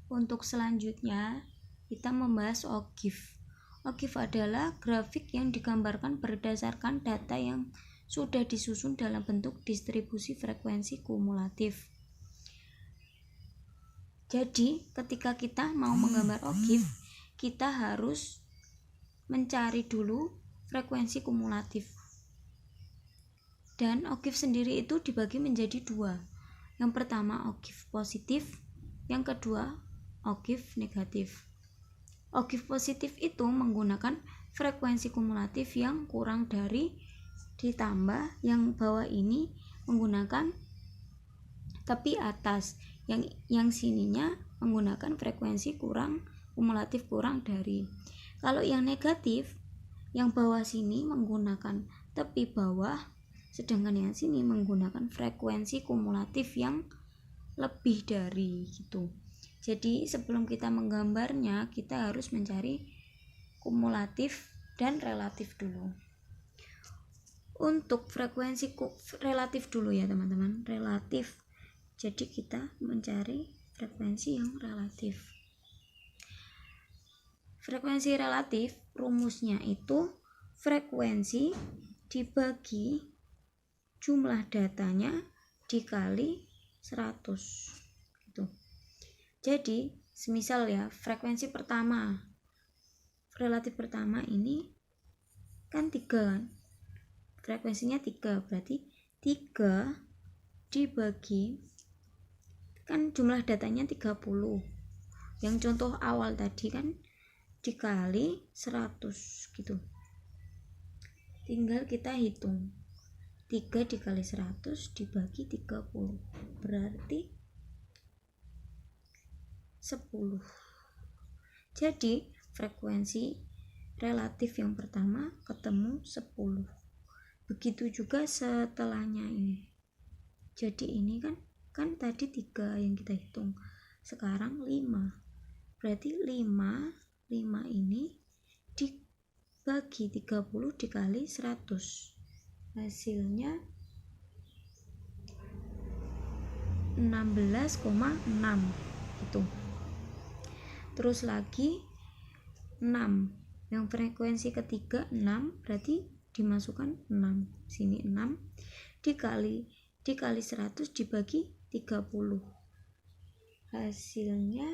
Untuk selanjutnya kita membahas OGIF. OGIF adalah grafik yang digambarkan berdasarkan data yang sudah disusun dalam bentuk distribusi frekuensi kumulatif. Jadi ketika kita mau menggambar OGIF, kita harus mencari dulu frekuensi kumulatif. Dan OGIF sendiri itu dibagi menjadi dua. Yang pertama OGIF positif, yang kedua OGIF negatif. OGIF positif itu menggunakan frekuensi kumulatif yang kurang dari ditambah yang bawah ini menggunakan tepi atas, yang sininya menggunakan frekuensi kumulatif kurang dari. Kalau yang negatif, yang bawah sini menggunakan tepi bawah, sedangkan yang sini menggunakan frekuensi kumulatif yang lebih dari gitu. Jadi sebelum kita menggambarnya, kita harus mencari kumulatif dan relatif dulu. Untuk frekuensi relatif dulu ya teman-teman, relatif. Jadi kita mencari frekuensi yang relatif. Frekuensi relatif rumusnya itu frekuensi dibagi jumlah datanya dikali 100 gitu. Jadi semisal ya, frekuensi pertama, relatif pertama ini kan 3 kan, frekuensinya 3, berarti 3 dibagi, kan jumlah datanya 30, yang contoh awal tadi kan dikali 100 gitu. Tinggal kita hitung 3 dikali 100 dibagi 30 berarti 10. Jadi frekuensi relatif yang pertama ketemu 10. Begitu juga setelahnya ini. Jadi ini kan tadi 3 yang kita hitung, sekarang 5. Berarti 5 ini dibagi 30 dikali 100. Hasilnya 16,6 gitu. Terus lagi 6, yang frekuensi ketiga 6, berarti dimasukkan 6, sini 6 dikali 100 dibagi 30, hasilnya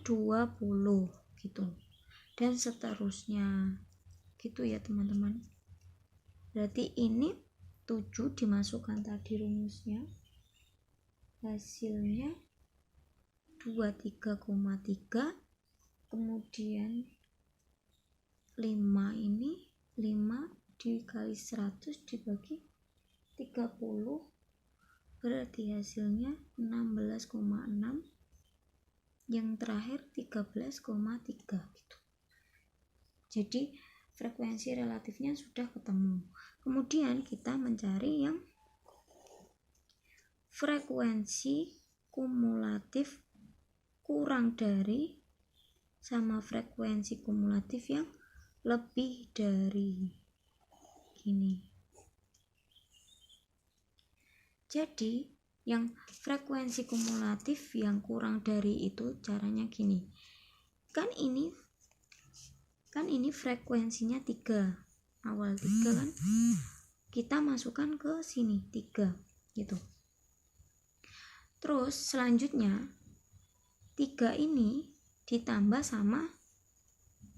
20 gitu, dan seterusnya gitu ya teman-teman. Berarti ini 7 dimasukkan tadi rumusnya, hasilnya 23,3, kemudian 5 ini 5 dikali 100 dibagi 30, berarti hasilnya 16,6, yang terakhir 13,3 gitu. Jadi frekuensi relatifnya sudah ketemu. Kemudian kita mencari yang frekuensi kumulatif kurang dari sama frekuensi kumulatif yang lebih dari gini. Jadi yang frekuensi kumulatif yang kurang dari itu caranya gini. Kan ini frekuensinya 3, awal 3 kan, kita masukkan ke sini 3 gitu. Terus selanjutnya 3 ini ditambah sama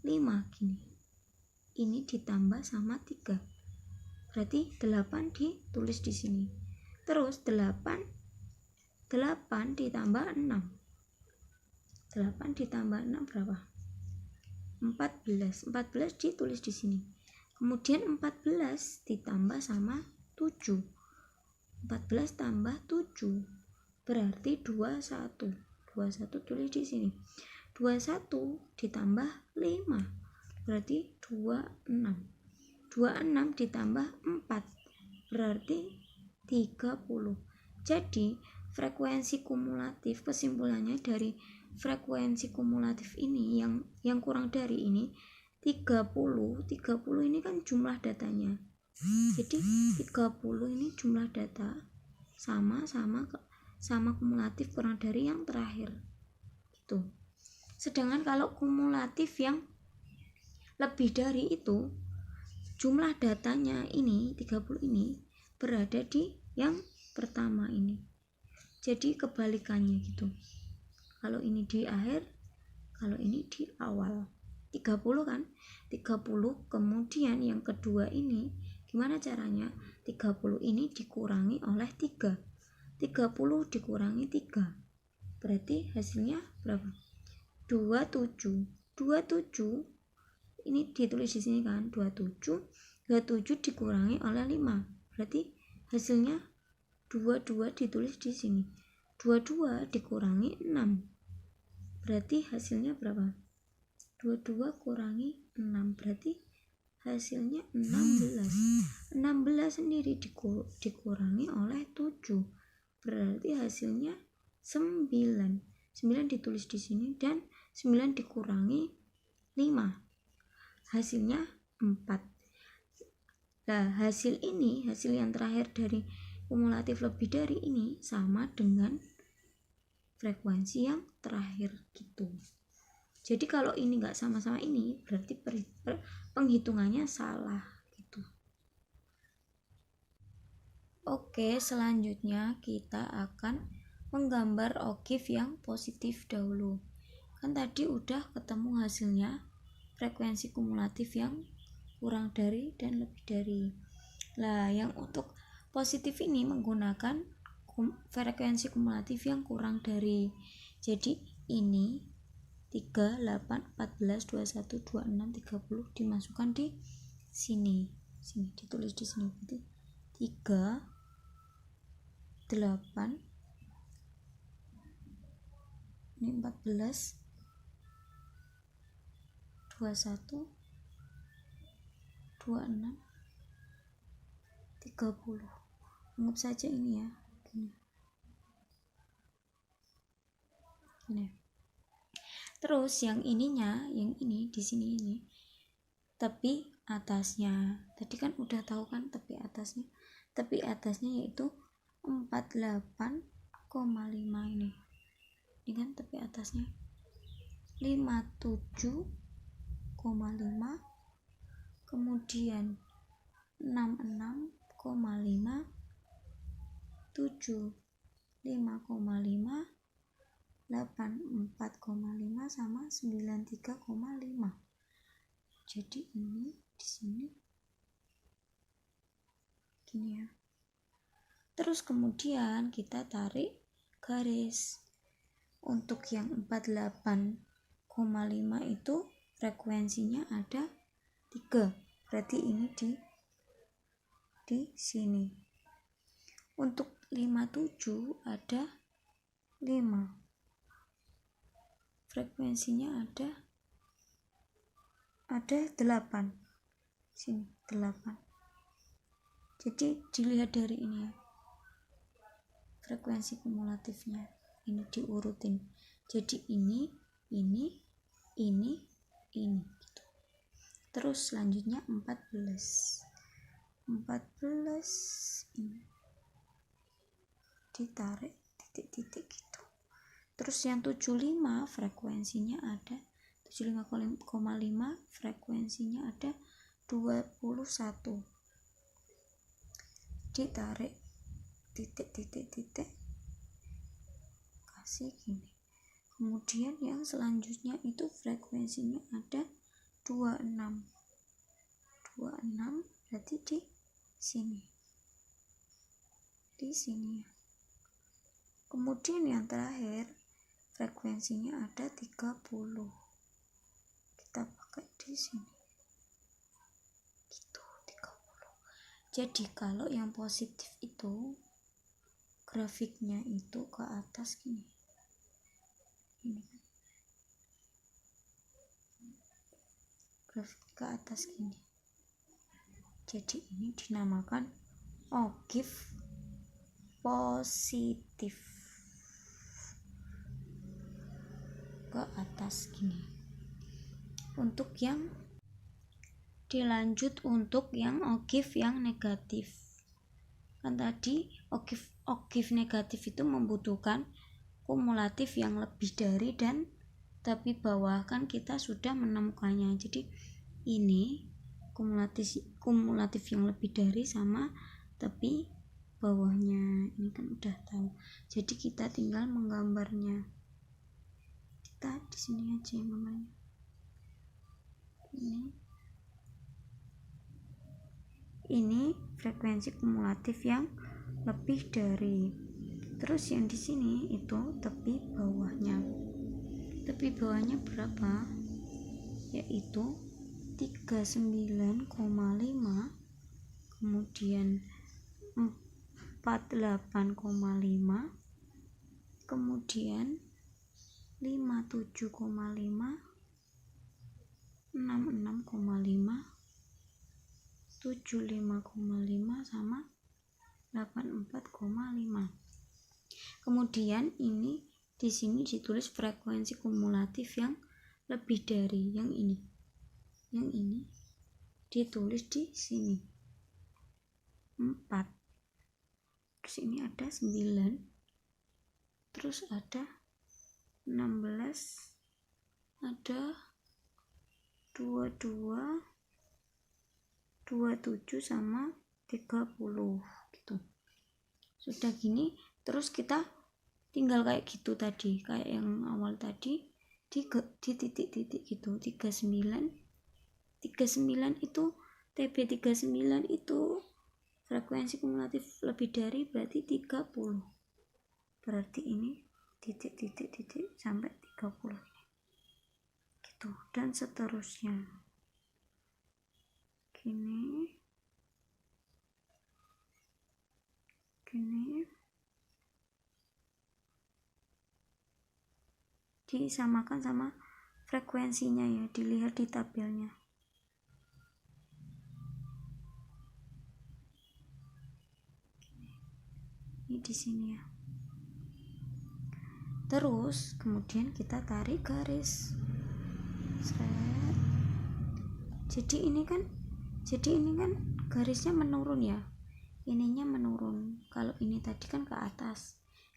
5 gini. Ini ditambah sama 3. Berarti 8 ditulis di sini. Terus 8 ditambah 6. 8 ditambah 6 berapa? 14. 14 ditulis di sini. Kemudian 14 ditambah sama 7. 14 tambah 7 berarti 21. 21 tulis di sini. 21 ditambah 5 berarti 26. 26 ditambah 4 berarti 30. Jadi frekuensi kumulatif, kesimpulannya dari frekuensi kumulatif ini yang kurang dari ini 30 ini kan jumlah datanya. Jadi 30 ini jumlah data sama sama kumulatif kurang dari yang terakhir gitu. Sedangkan kalau kumulatif yang lebih dari itu, jumlah datanya ini 30 ini berada di yang pertama ini. Jadi kebalikannya gitu. Kalau ini di akhir, kalau ini di awal. 30 kan? 30 kemudian yang kedua ini gimana caranya? 30 ini dikurangi oleh 3. 30 dikurangi 3. Berarti hasilnya berapa? 27. 27 ini ditulis di sini kan? 27 dikurangi oleh 5. Berarti hasilnya 22 ditulis di sini. 22 dikurangi 6. Berarti hasilnya berapa? 22 kurangi 6 berarti hasilnya 16. 16 sendiri dikurangi oleh 7 berarti hasilnya 9. 9 ditulis di sini dan 9 dikurangi 5 hasilnya 4. Nah, hasil yang terakhir dari kumulatif lebih dari ini sama dengan frekuensi yang terakhir gitu. Jadi kalau ini nggak sama-sama ini berarti penghitungannya salah gitu. Oke, selanjutnya kita akan menggambar ogive yang positif dahulu. Kan tadi udah ketemu hasilnya frekuensi kumulatif yang kurang dari dan lebih dari. Nah, yang untuk positif ini menggunakan frekuensi kumulatif yang kurang dari. Jadi ini 3, 8, 14, 21, 26, 30 dimasukkan di sini. Sini ditulis di sini. Berarti 3, 8, ini 14, 21, 26, 30. Anggap saja ini ya. Gini. Terus yang ininya, yang ini di sini ini tepi atasnya. Tadi kan udah tahu kan tepi atasnya. Tepi atasnya yaitu 48,5 ini. Ini kan tepi atasnya. 57,5 kemudian 66,5 75,5 84,5 sama 93,5. Jadi ini di sini gini ya. Terus kemudian kita tarik garis. Untuk yang 48,5 itu frekuensinya ada 3. Berarti ini di sini. Untuk 57 ada 5. Frekuensinya ada 8. Sini 8. Jadi dilihat dari ini ya. Frekuensi kumulatifnya ini diurutin. Jadi ini gitu. Terus selanjutnya 14 ini ditarik titik-titik gitu. Terus yang 75 frekuensinya ada 75,5 frekuensinya ada 21. Ditarik titik-titik kasih gini. Kemudian yang selanjutnya itu frekuensinya ada 26 berarti di sini ya. Kemudian yang terakhir frekuensinya ada 30. Kita pakai di sini gitu, 30. Jadi kalau yang positif itu grafiknya itu ke atas gini. Ini grafik ke atas gini. Jadi ini dinamakan ogive positif ke atas gini. Untuk yang dilanjut untuk yang ogive yang negatif. Kan tadi ogive oktave negatif itu membutuhkan kumulatif yang lebih dari dan tepi bawah, kan kita sudah menemukannya. Jadi ini kumulatif yang lebih dari sama tepi bawahnya, ini kan udah tahu. Jadi kita tinggal menggambarnya. Kita di sini aja namanya. Ini frekuensi kumulatif yang lebih dari. Terus yang di sini itu tepi bawahnya. Tepi bawahnya berapa? Yaitu 39,5, kemudian 48,5, kemudian 57,5, 66,5, 75,5 sama 84,5. Kemudian ini di sini ditulis frekuensi kumulatif yang lebih dari yang ini. Yang ini ditulis di sini 4. Terus ini ada 9. Terus ada 16, ada 22, 27 sama 30 gitu. Sudah gini, terus kita tinggal kayak gitu tadi, kayak yang awal tadi di titik-titik gitu. 39 itu TB39 itu frekuensi kumulatif lebih dari, berarti 30. Berarti ini titik-titik sampai 30 gitu, dan seterusnya. Gini disamakan sama frekuensinya ya, dilihat di tabelnya. Ini di sini ya. Terus kemudian kita tarik garis. Jadi ini kan garisnya menurun ya. Ininya menurun. Kalau ini tadi kan ke atas.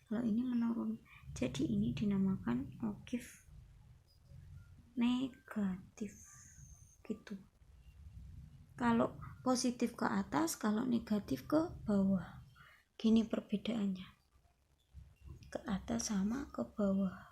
Kalau ini menurun. Jadi ini dinamakan oktave negatif gitu. Kalau positif ke atas, kalau negatif ke bawah. Gini perbedaannya. Ke atas sama ke bawah.